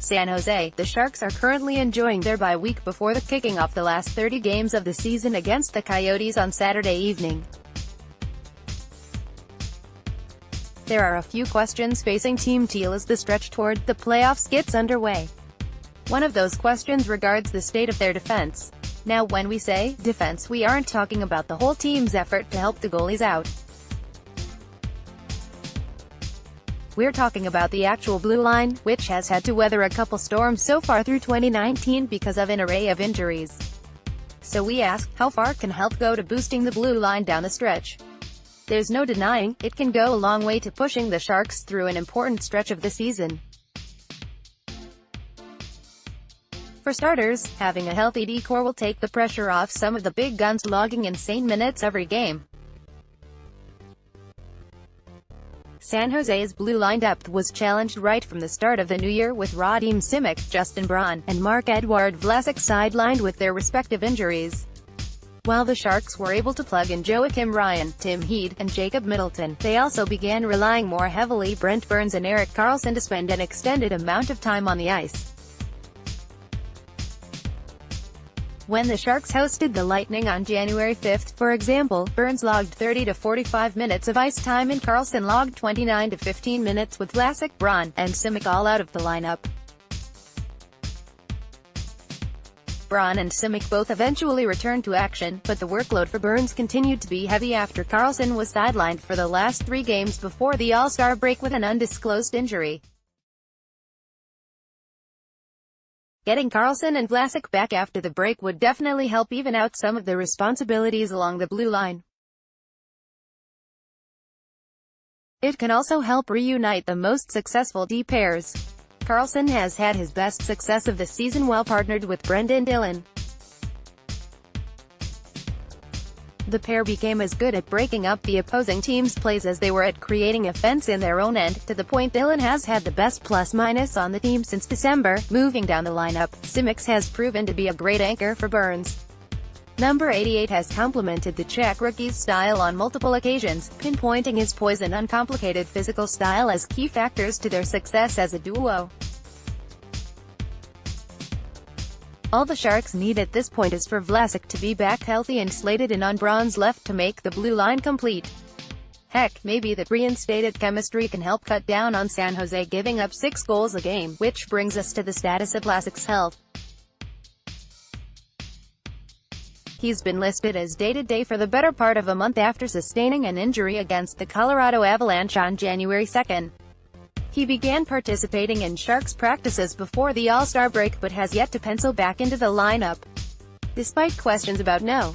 San Jose, the Sharks are currently enjoying their bye week before the kicking off the last 30 games of the season against the Coyotes on Saturday evening. There are a few questions facing Team Teal as the stretch toward the playoffs gets underway. One of those questions regards the state of their defense. Now, when we say defense, we aren't talking about the whole team's effort to help the goalies out. We're talking about the actual blue line, which has had to weather a couple storms so far through 2019 because of an array of injuries. So we ask, how far can help go to boosting the blue line down the stretch? There's no denying, it can go a long way to pushing the Sharks through an important stretch of the season. For starters, having a healthy decor will take the pressure off some of the big guns logging insane minutes every game. San Jose's blue line depth was challenged right from the start of the new year with Radim Simek, Justin Braun, and Marc-Edouard Vlasic sidelined with their respective injuries. While the Sharks were able to plug in Joakim Ryan, Tim Heed, and Jacob Middleton, they also began relying more heavily on Brent Burns and Erik Karlsson to spend an extended amount of time on the ice. When the Sharks hosted the Lightning on January 5, for example, Burns logged 30 to 45 minutes of ice time and Karlsson logged 29 to 15 minutes with Vlasic, Braun, and Simek all out of the lineup. Braun and Simek both eventually returned to action, but the workload for Burns continued to be heavy after Karlsson was sidelined for the last 3 games before the All-Star break with an undisclosed injury. Getting Karlsson and Vlasic back after the break would definitely help even out some of the responsibilities along the blue line. It can also help reunite the most successful D pairs. Karlsson has had his best success of the season while partnered with Brendan Dillon. The pair became as good at breaking up the opposing team's plays as they were at creating offense in their own end, to the point Dillon has had the best plus-minus on the team since December. Moving down the lineup, Simek has proven to be a great anchor for Burns. Number 88 has complemented the Czech rookie's style on multiple occasions, pinpointing his poise and uncomplicated physical style as key factors to their success as a duo. All the Sharks need at this point is for Vlasic to be back healthy and slated in on Braun's left to make the blue line complete. Heck, maybe the reinstated chemistry can help cut down on San Jose giving up 6 goals a game, which brings us to the status of Vlasic's health. He's been listed as day-to-day for the better part of a month after sustaining an injury against the Colorado Avalanche on January 2. He began participating in Sharks practices before the All-Star break but has yet to pencil back into the lineup. Despite questions about No.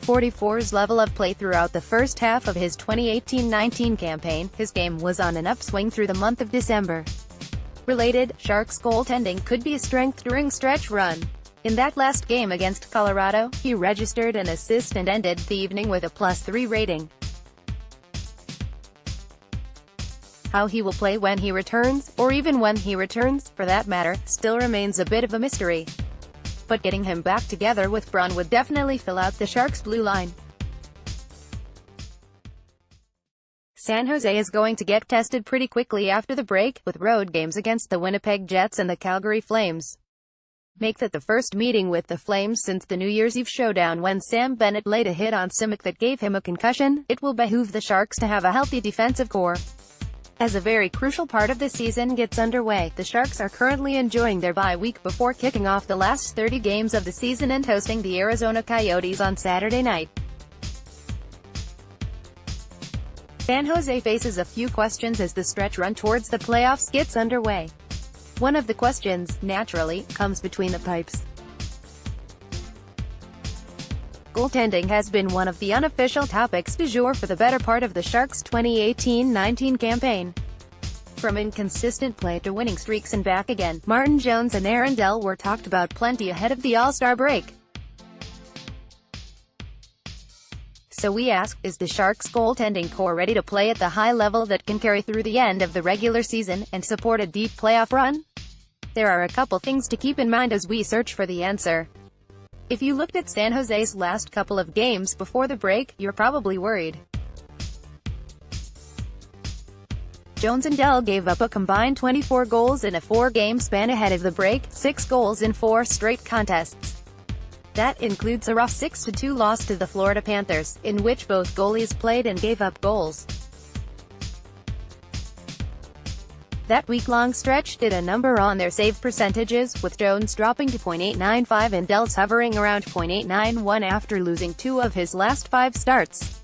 44's level of play throughout the first half of his 2018-19 campaign, his game was on an upswing through the month of December. Related, Sharks goaltending could be a strength during stretch run. In that last game against Colorado, he registered an assist and ended the evening with a +3 rating. How he will play when he returns, or even when he returns, for that matter, still remains a bit of a mystery. But getting him back together with Braun would definitely fill out the Sharks' blue line. San Jose is going to get tested pretty quickly after the break, with road games against the Winnipeg Jets and the Calgary Flames. Make that the first meeting with the Flames since the New Year's Eve showdown when Sam Bennett laid a hit on Simek that gave him a concussion. It will behoove the Sharks to have a healthy defensive core. As a very crucial part of the season gets underway, the Sharks are currently enjoying their bye week before kicking off the last 30 games of the season and hosting the Arizona Coyotes on Saturday night. San Jose faces a few questions as the stretch run towards the playoffs gets underway. One of the questions, naturally, comes between the pipes. Goaltending has been one of the unofficial topics du jour for the better part of the Sharks' 2018-19 campaign. From inconsistent play to winning streaks and back again, Martin Jones and Aaron Dell were talked about plenty ahead of the All-Star break. So we ask, is the Sharks' goaltending core ready to play at the high level that can carry through the end of the regular season, and support a deep playoff run? There are a couple things to keep in mind as we search for the answer. If you looked at San Jose's last couple of games before the break, you're probably worried. Jones and Dell gave up a combined 24 goals in a 4-game span ahead of the break, 6 goals in 4 straight contests. That includes a rough 6-2 loss to the Florida Panthers, in which both goalies played and gave up goals. That week-long stretch did a number on their save percentages, with Jones dropping to .895 and Dell's hovering around .891 after losing 2 of his last 5 starts.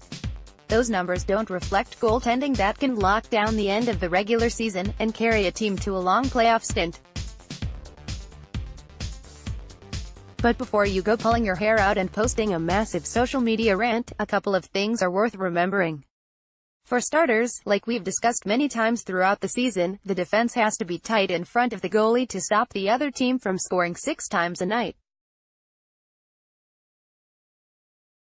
Those numbers don't reflect goaltending that can lock down the end of the regular season, and carry a team to a long playoff stint. But before you go pulling your hair out and posting a massive social media rant, a couple of things are worth remembering. For starters, like we've discussed many times throughout the season, the defense has to be tight in front of the goalie to stop the other team from scoring 6 times a night.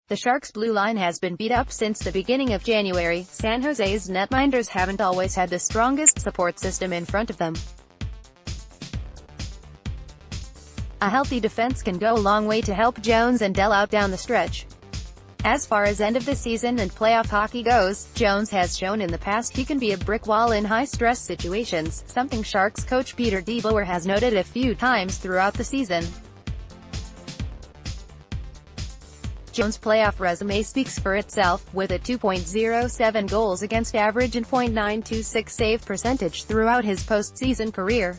The Sharks' blue line has been beat up since the beginning of January. San Jose's netminders haven't always had the strongest support system in front of them. A healthy defense can go a long way to help Jones and Dell out down the stretch. As far as end-of-the-season and playoff hockey goes, Jones has shown in the past he can be a brick wall in high-stress situations, something Sharks coach Peter DeBoer has noted a few times throughout the season. Jones' playoff resume speaks for itself, with a 2.07 goals against average and .926 save percentage throughout his postseason career.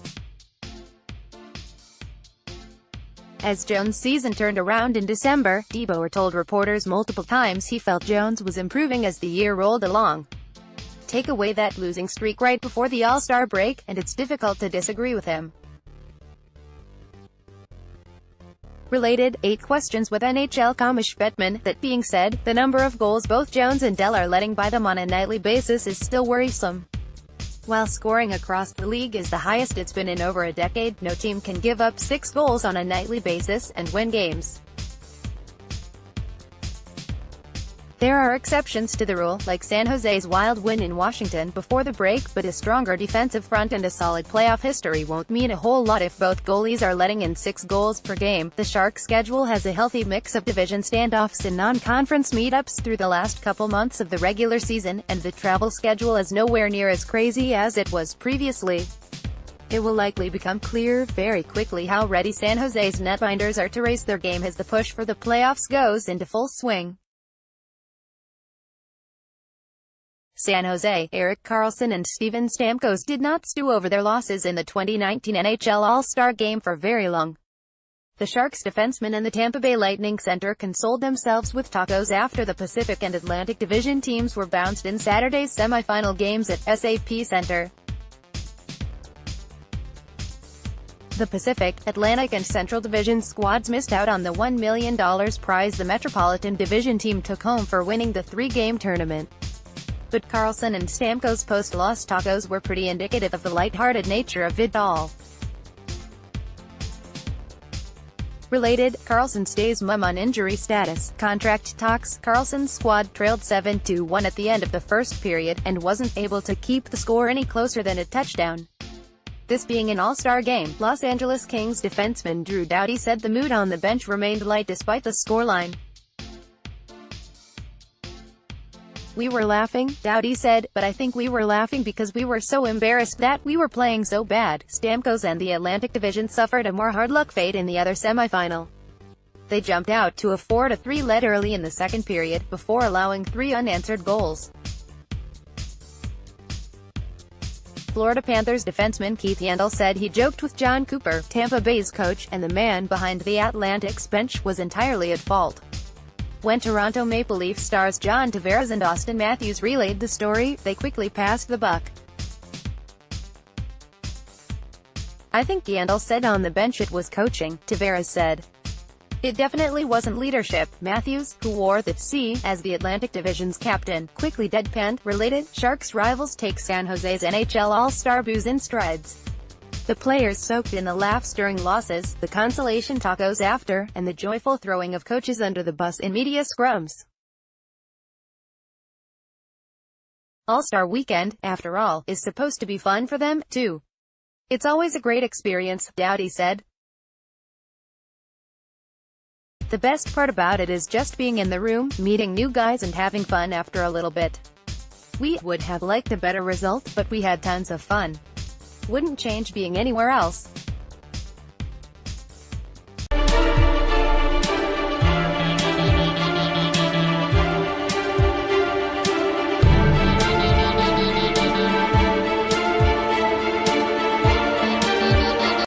As Jones' season turned around in December, DeBoer told reporters multiple times he felt Jones was improving as the year rolled along. Take away that losing streak right before the All-Star break, and it's difficult to disagree with him. Related, 8 questions with NHL Kamish Bettman. That being said, the number of goals both Jones and Dell are letting by them on a nightly basis is still worrisome. While scoring across the league is the highest it's been in over a decade, no team can give up 6 goals on a nightly basis and win games. There are exceptions to the rule, like San Jose's wild win in Washington before the break, but a stronger defensive front and a solid playoff history won't mean a whole lot if both goalies are letting in 6 goals per game. The Sharks' schedule has a healthy mix of division standoffs and non-conference meetups through the last couple months of the regular season, and the travel schedule is nowhere near as crazy as it was previously. It will likely become clear very quickly how ready San Jose's netminders are to raise their game as the push for the playoffs goes into full swing. San Jose, Erik Karlsson and Steven Stamkos did not stew over their losses in the 2019 NHL All-Star Game for very long. The Sharks defensemen and the Tampa Bay Lightning center consoled themselves with tacos after the Pacific and Atlantic Division teams were bounced in Saturday's semifinal games at SAP Center. The Pacific, Atlantic and Central Division squads missed out on the $1 million prize the Metropolitan Division team took home for winning the 3-game tournament. But Karlsson and Stamkos' post-loss tacos were pretty indicative of the lighthearted nature of it all. Related, Karlsson stays mum on injury status. Contract talks. Karlsson's squad trailed 7-1 at the end of the first period, and wasn't able to keep the score any closer than a touchdown. This being an all-star game, Los Angeles Kings defenseman Drew Doughty said the mood on the bench remained light despite the scoreline. "We were laughing," Doughty said, "but I think we were laughing because we were so embarrassed that we were playing so bad." Stamkos and the Atlantic Division suffered a more hard-luck fate in the other semifinal. They jumped out to a 4-3 lead early in the second period, before allowing 3 unanswered goals. Florida Panthers defenseman Keith Yandle said he joked with John Cooper, Tampa Bay's coach, and the man behind the Atlantic's bench was entirely at fault. When Toronto Maple Leafs stars John Tavares and Austin Matthews relayed the story, they quickly passed the buck. "I think Yandle said on the bench it was coaching," Tavares said. "It definitely wasn't leadership." Matthews, who wore the C as the Atlantic Division's captain, quickly deadpanned. Related, Sharks rivals take San Jose's NHL All-Star boos in strides. The players soaked in the laughs during losses, the consolation tacos after, and the joyful throwing of coaches under the bus in media scrums. All-Star Weekend, after all, is supposed to be fun for them, too. "It's always a great experience," Doughty said. "The best part about it is just being in the room, meeting new guys and having fun after a little bit." We would have liked a better result, but we had tons of fun. Wouldn't change being anywhere else.